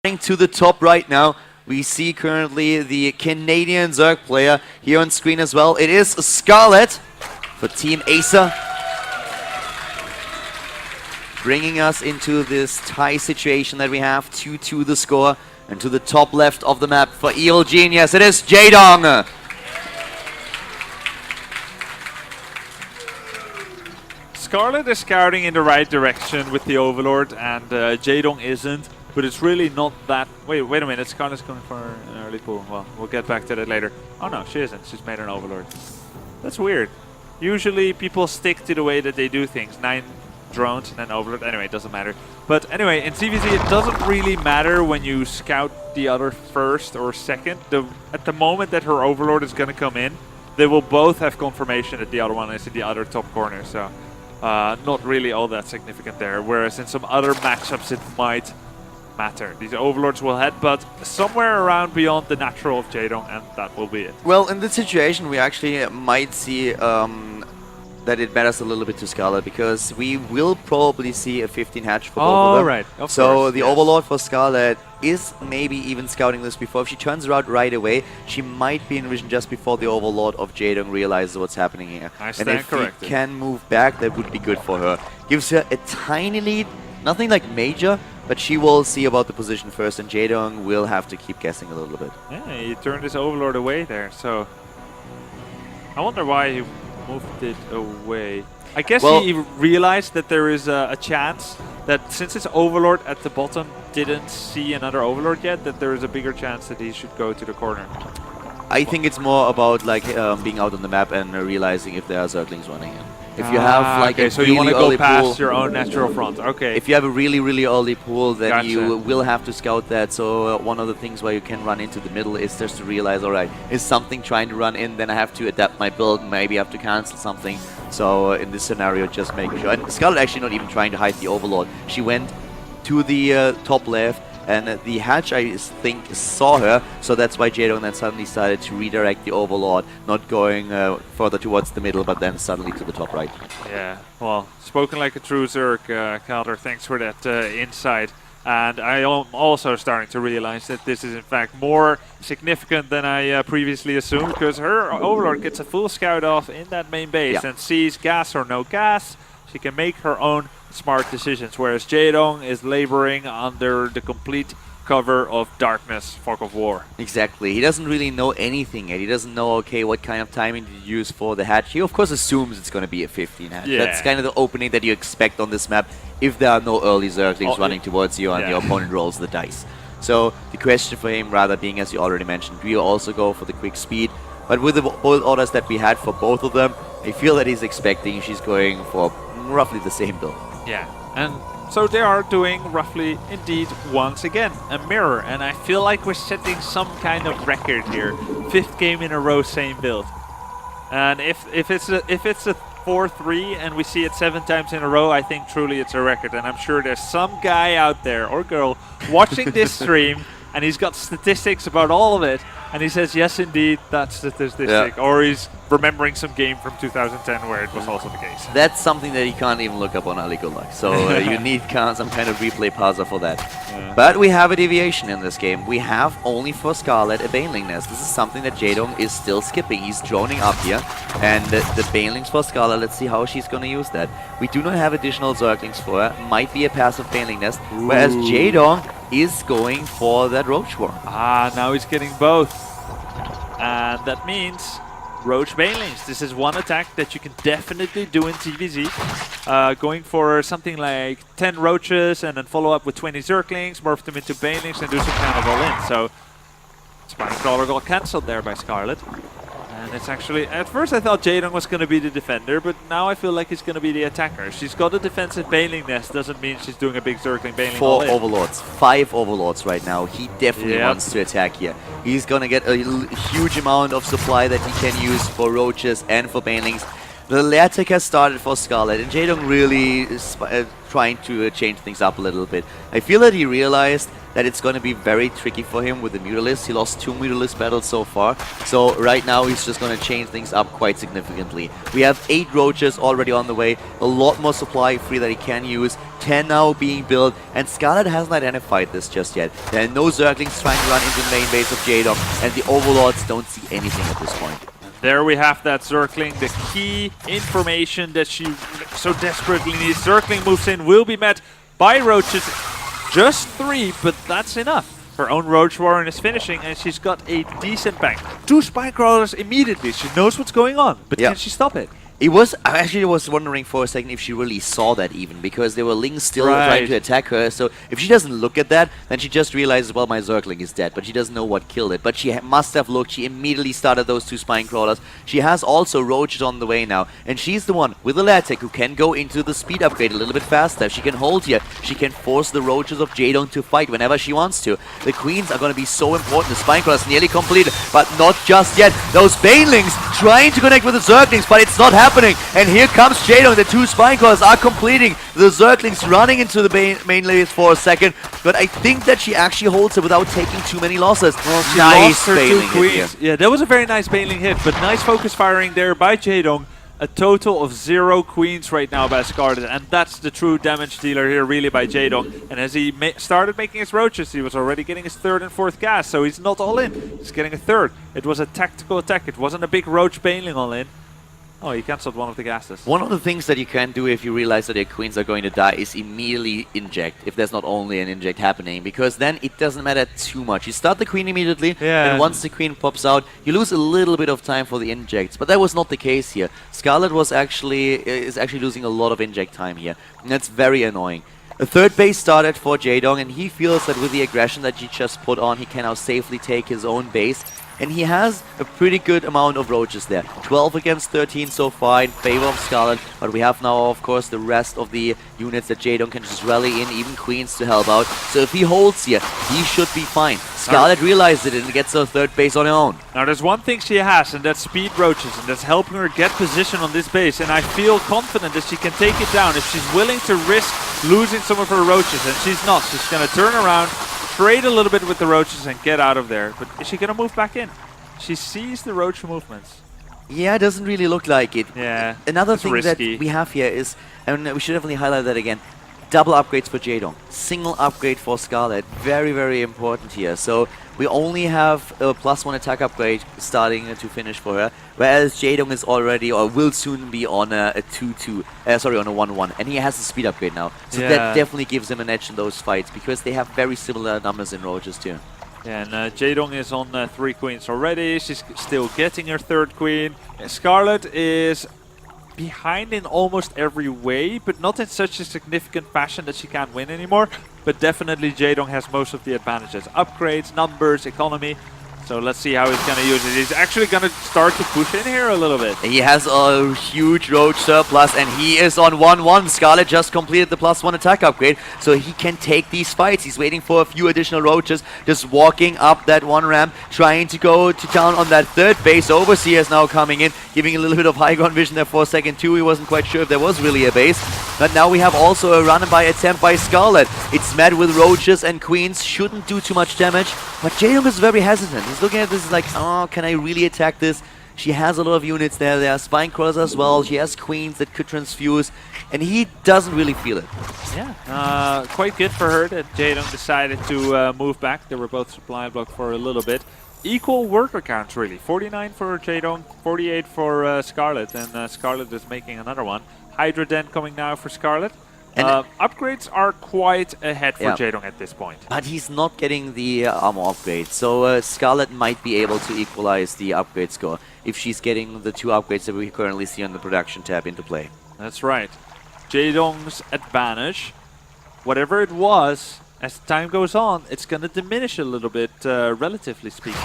To the top right now, we see currently the Canadian Zerg player here on screen as well. It is Scarlett for Team ASUS, bringing us into this tie situation that we have, 2-2 the score. And to the top left of the map for Evil Genius, it is Jaedong. Scarlett is scouting in the right direction with the Overlord, and Jaedong isn't. But it's really not that... Wait a minute, Scarlett's going for an early pull. Well, we'll get back to that later. Oh no, she isn't. She's made an Overlord. That's weird. Usually people stick to the way that they do things. 9 drones and then Overlord. Anyway, it doesn't matter. But anyway, in TVZ it doesn't really matter when you scout the other first or second. At the moment that her Overlord is going to come in, they will both have confirmation that the other one is in the other top corner. So not really all that significant there. Whereas in some other matchups it might matter. These Overlords will headbutt somewhere around beyond the natural of Jaedong, and that will be it. Well, in this situation, we actually might see that it matters a little bit to Scarlett, because we will probably see a 15 hatch for both of them. Right. Of so course, the yes. Overlord for Scarlett is maybe even scouting this before. If she turns around right away, she might be in vision just before the Overlord of Jaedong realizes what's happening here. I and if corrected. he can move back, that would be good for her. Gives her a tiny lead, nothing like major, but she will see about the position first, and Jaedong will have to keep guessing a little bit. Yeah, he turned his Overlord away there, so... I wonder why he moved it away. I guess he realized that there is a chance that since his Overlord at the bottom didn't see another Overlord yet, that there is a bigger chance that he should go to the corner. I think it's more about like being out on the map and realizing if there are Zerglings running in. If you have like a so really you want to early go past pool, your own natural front. Okay. If you have a really early pool, then Gotcha. you will have to scout that. So one of the things where you can run into the middle is just to realize, all right, is something trying to run in? Then I have to adapt my build. Maybe I have to cancel something. So in this scenario, just making sure. And Scarlett actually not even trying to hide the Overlord. She went to the top left. And the hatch, I think, saw her, so that's why Jaedong then suddenly started to redirect the Overlord, not going further towards the middle, but then suddenly to the top right. Yeah, well, spoken like a true Zerg, Calder, thanks for that insight. And I am also starting to realize that this is in fact more significant than I previously assumed, because her Overlord gets a full scout off in that main base and sees gas or no gas. She can make her own smart decisions, whereas Jaedong is laboring under the complete cover of darkness, fog of war. Exactly. He doesn't really know anything yet. He doesn't know, okay, what kind of timing to use for the hatch. He of course assumes it's going to be a 15 hatch. Yeah. That's kind of the opening that you expect on this map if there are no early Zerglings running towards you and your opponent rolls the dice. So the question for him rather being, as you already mentioned, do you also go for the quick speed? But with the build orders that we had for both of them, I feel that he's expecting she's going for roughly the same build. Yeah, and so they are doing roughly, indeed, once again, a mirror. And I feel like we're setting some kind of record here. 5th game in a row, same build. And if it's a 4-3 and we see it 7 times in a row, I think truly it's a record. And I'm sure there's some guy out there, or girl, watching this stream, and he's got statistics about all of it. And he says, yes, indeed, that's statistic. Yeah. Or he's remembering some game from 2010 where it was also the case. That's something that you can't even look up on Ali Good Luck. So you need some kind of replay parser for that. Yeah. But we have a deviation in this game. We have only for Scarlett a Baneling Nest. This is something that Jaedong is still skipping. He's droning up here. And the Banelings for Scarlett, let's see how she's going to use that. We do not have additional Zerglings for her. Might be a passive Baneling Nest. Whereas Jaedong is going for that Roach Swarm. Ah, now he's getting both. And that means Roach Banelings. This is one attack that you can definitely do in TVZ. Going for something like 10 Roaches and then follow up with 20 Zerglings, morph them into Banelings and do some kind of all-in. So, Spine Crawler got cancelled there by Scarlett. And it's actually, at first I thought Jaedong was going to be the defender, but now I feel like he's going to be the attacker. She's got a defensive Baneling Nest, doesn't mean she's doing a big Zergling Baneling. 4 Overlords, 5 Overlords right now. He definitely wants to attack here. He's going to get a huge amount of supply that he can use for Roaches and for Banelings. The lair tech has started for Scarlett, and Jaedong really is trying to change things up a little bit. I feel that he realized that it's going to be very tricky for him with the Mutalisk. He lost 2 Mutalisk battles so far, so right now he's just going to change things up quite significantly. We have 8 Roaches already on the way, a lot more supply free that he can use, 10 now being built, and Scarlett hasn't identified this just yet. There are no Zerglings trying to run into the main base of Jaedong, and the Overlords don't see anything at this point. There we have that Zergling, the key information that she so desperately needs. Zergling moves in, will be met by Roaches. Just 3, but that's enough. Her own Roach Warren is finishing, and she's got a decent bank. 2 Spinecrawlers immediately. She knows what's going on, but can she stop it? I actually was wondering for a second if she really saw that even, because there were Lings still trying to attack her, so if she doesn't look at that, then she just realizes, well, my Zergling is dead, but she doesn't know what killed it. But she must have looked, she immediately started those 2 Spinecrawlers. She has also Roaches on the way now, and she's the one with the Latech who can go into the speed upgrade a little bit faster. If she can hold here, she can force the Roaches of Jaedong to fight whenever she wants to. The Queens are going to be so important. The Spinecrawlers nearly completed, but not just yet. Those Banelings trying to connect with the Zerglings, but it's not happening. And here comes Jaedong. The 2 Spinecrawlers are completing. The Zerglings running into the main base for a second, but I think that she actually holds it without taking too many losses. Well, she lost her 2 Queens. Yeah, that was a very nice Baneling hit, but nice focus firing there by Jaedong. A total of 0 Queens right now by Scarlett, and that's the true damage dealer here really by Jaedong. And as he started making his Roaches, he was already getting his 3rd and 4th gas, so he's not all in. He's getting a 3rd. It was a tactical attack. It wasn't a big Roach Baneling all in. Oh, he cancelled one of the gases. One of the things that you can do if you realize that your Queens are going to die is immediately inject, if there's not only an inject happening, because then it doesn't matter too much. You start the Queen immediately, and once the Queen pops out, you lose a little bit of time for the injects, but that was not the case here. Scarlett is actually losing a lot of inject time here, and that's very annoying. A 3rd base started for Jaedong, and he feels that with the aggression that he just put on, he can now safely take his own base. And he has a pretty good amount of Roaches there. 12 against 13 so far in favor of Scarlett, but we have now, of course, the rest of the units that Jaedong can just rally in, even Queens to help out. So if he holds here, he should be fine. Scarlett realized it and gets her 3rd base on her own. Now there's one thing she has, and that's speed Roaches, and that's helping her get position on this base. And I feel confident that she can take it down if she's willing to risk losing some of her Roaches, and she's not. She's going to turn around, trade a little bit with the Roaches and get out of there. But is she going to move back in? She sees the Roach movements. Yeah, it doesn't really look like it. Yeah, another thing risky. That we have here is, and we should definitely highlight that again, double upgrades for Jaedong. Single upgrade for Scarlett. Very, very important here. So we only have a +1 attack upgrade starting to finish for her, whereas Jaedong is already, or will soon be on a 2-2, on a 1-1, and he has a speed upgrade now. So that definitely gives him an edge in those fights, because they have very similar numbers in Roaches too. Yeah, and Jaedong is on 3 Queens already. She's still getting her 3rd Queen. Scarlett is behind in almost every way, but not in such a significant fashion that she can't win anymore. But definitely Jaedong has most of the advantages. Upgrades, numbers, economy. So let's see how he's going to use it. He's actually going to start to push in here a little bit. He has a huge Roach surplus, and he is on 1-1. Scarlett just completed the +1 attack upgrade, so he can take these fights. He's waiting for a few additional Roaches, just walking up that 1 ramp, trying to go to town on that 3rd base. Overseer is now coming in, giving a little bit of high ground vision there for a second too. He wasn't quite sure if there was really a base. But now we have also a run-by attempt by Scarlett. It's met with Roaches and Queens. Shouldn't do too much damage, but Jaedong is very hesitant. He's looking at this like, oh, can I really attack this? She has a lot of units there. There are Spinecrawlers as well. She has Queens that could transfuse, and he doesn't really feel it. Yeah, quite good for her that Jaedong decided to move back. They were both supply blocked for a little bit. Equal worker counts, really. 49 for Jaedong, 48 for Scarlett, and Scarlett is making another one. Hydra Den coming now for Scarlett. Upgrades are quite ahead for Jaedong at this point. But he's not getting the armor upgrade, so Scarlett might be able to equalize the upgrade score if she's getting the 2 upgrades that we currently see on the production tab into play. That's right. Jaedong's advantage, whatever it was, as time goes on, it's going to diminish a little bit, relatively speaking.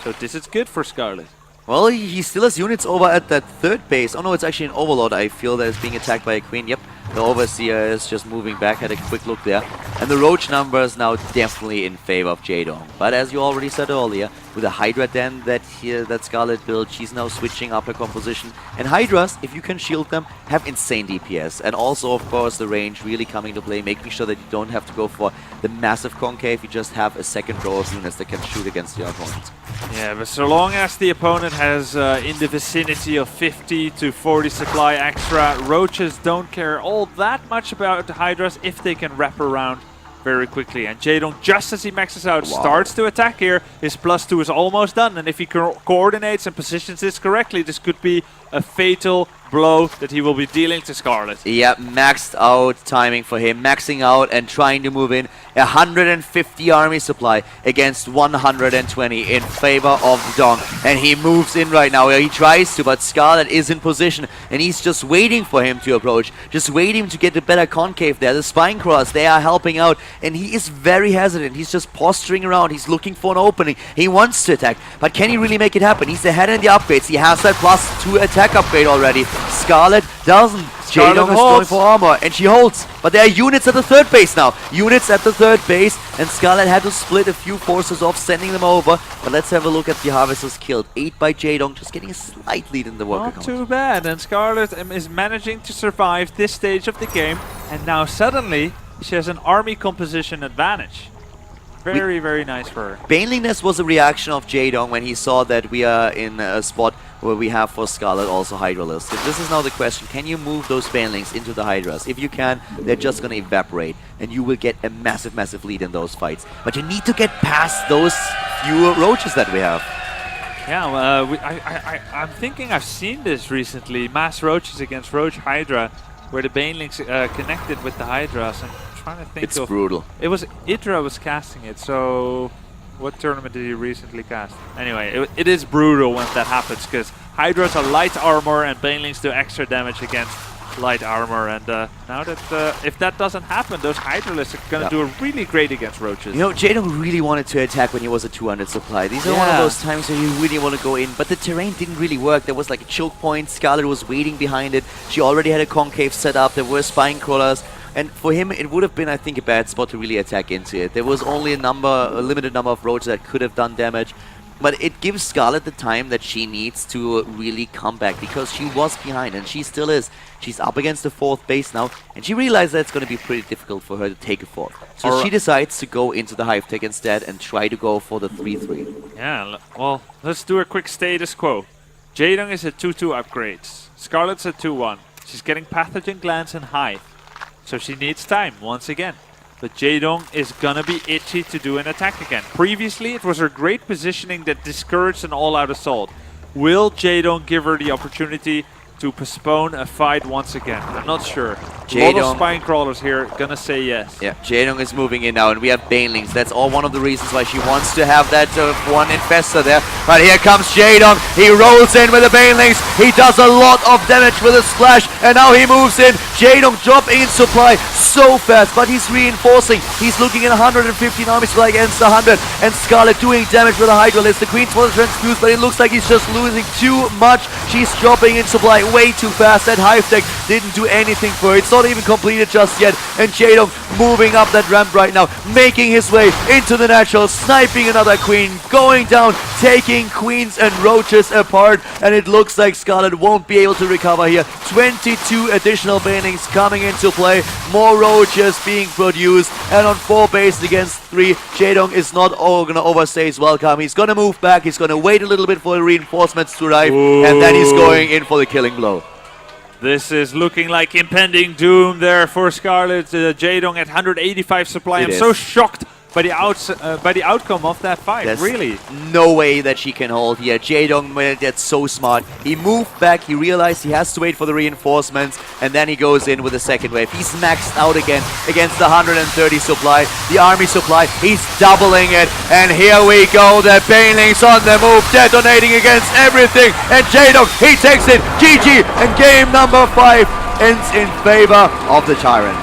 So this is good for Scarlett. Well, he still has units over at that 3rd base. Oh no, it's actually an Overlord, I feel, that is being attacked by a Queen. Yep, the Overseer is just moving back, had a quick look there. And the roach numbers now definitely in favor of Jaedong. But as you already said earlier, with a Hydra Den that Scarlett built, she's now switching up her composition. And Hydras, if you can shield them, have insane DPS. And also, of course, the range really coming to play, making sure that you don't have to go for the massive concave. You just have a second row of units that can shoot against your opponent. Yeah, but so long as the opponent has in the vicinity of 50 to 40 supply extra, roaches don't care all that much about the Hydras if they can wrap around very quickly. And Jaedong, just as he maxes out, starts to attack here. His +2 is almost done, and if he coordinates and positions this correctly, this could be a fatal blow that he will be dealing to Scarlett. Yeah, maxed out timing for him, maxing out and trying to move in 150 army supply against 120 in favor of Jaedong. And he moves in right now. He tries to, but Scarlett is in position and he's just waiting for him to approach, just waiting to get a better concave there. The spine crawlers, they are helping out, and he is very hesitant. He's just posturing around. He's looking for an opening. He wants to attack, but can he really make it happen? He's ahead in the upgrades. He has that +2 attack upgrade already. Scarlett doesn't. Jaedong is going for armor, and she holds. But there are units at the third base now. Units at the third base, and Scarlett had to split a few forces off, sending them over. But let's have a look at the Harvesters killed. 8 by Jaedong, just getting a slight lead in the worker count. Not too bad, and Scarlett is managing to survive this stage of the game. And now suddenly, she has an army composition advantage. Very, very nice for her. Baneliness was a reaction of Jaedong when he saw that we are in a spot where we have for Scarlett also Hydralists. And this is now the question, can you move those Banelings into the Hydras? If you can, they're just going to evaporate, and you will get a massive, massive lead in those fights. But you need to get past those few roaches that we have. Yeah, I'm thinking I've seen this recently, mass roaches against roach Hydra, where the Banelings connected with the Hydras. And trying to think it's brutal. It was Idra was casting it, so what tournament did he recently cast? Anyway, it is brutal when that happens, because Hydras are light armor and Banelings do extra damage against light armor, and now that if that doesn't happen, those Hydralists are going to do really great against roaches. You know, Jaedong really wanted to attack when he was at 200 supply. These are one of those times where you really want to go in, but the terrain didn't really work. There was like a choke point, Scarlett was waiting behind it, she already had a concave set up, there were spine crawlers. And for him, it would have been, I think, a bad spot to really attack into it. There was only a limited number of roaches that could have done damage. But it gives Scarlett the time that she needs to really come back, because she was behind, and she still is. She's up against the fourth base now, and she realized that it's going to be pretty difficult for her to take a fourth. So she decides to go into the Hive Tech instead and try to go for the 3-3. Yeah, well, let's do a quick status quo. Jaedong is at 2-2 upgrades. Scarlett's at 2-1. She's getting Pathogen Glands and Hive. So she needs time, once again. But Jaedong is gonna be itchy to do an attack again. Previously, it was her great positioning that discouraged an all-out assault. Will Jaedong give her the opportunity to postpone a fight once again? I'm not sure. A lot of spine crawlers here gonna say yes. Yeah, Jaedong is moving in now, and we have Banelings. That's all one of the reasons why she wants to have that one Infestor there. But here comes Jaedong. He rolls in with the Banelings. He does a lot of damage with a splash, and now he moves in. Jaedong dropping in supply so fast, but he's reinforcing. He's looking at 115 army supply against 100, and Scarlett doing damage with a Hydralist. The Queen's for the transfuse, but it looks like he's just losing too much. She's dropping in supply way too fast. That Hive Tech didn't do anything for her. It's not even completed just yet, and Jaedong moving up that ramp right now, making his way into the natural, sniping another Queen, going down, taking Queens and roaches apart, and it looks like Scarlett won't be able to recover here. 22 additional Banelings coming into play, more roaches being produced, and on 4 bases against 3, Jaedong is not going to overstay his welcome. He's going to move back, he's going to wait a little bit for the reinforcements to arrive, and then he's going in for the killing blow. This is looking like impending doom there for Scarlett. Jaedong at 185 supply. I'm so shocked by the outcome of that fight. There's really no way that she can hold here. Jaedong, that's so smart. He moved back, he realized he has to wait for the reinforcements, and then he goes in with the second wave. He's maxed out again against the 130 supply, the army supply. He's doubling it, and here we go. The Banelings on the move, detonating against everything, and Jaedong, he takes it. GG, and game number 5 ends in favor of the Tyrant.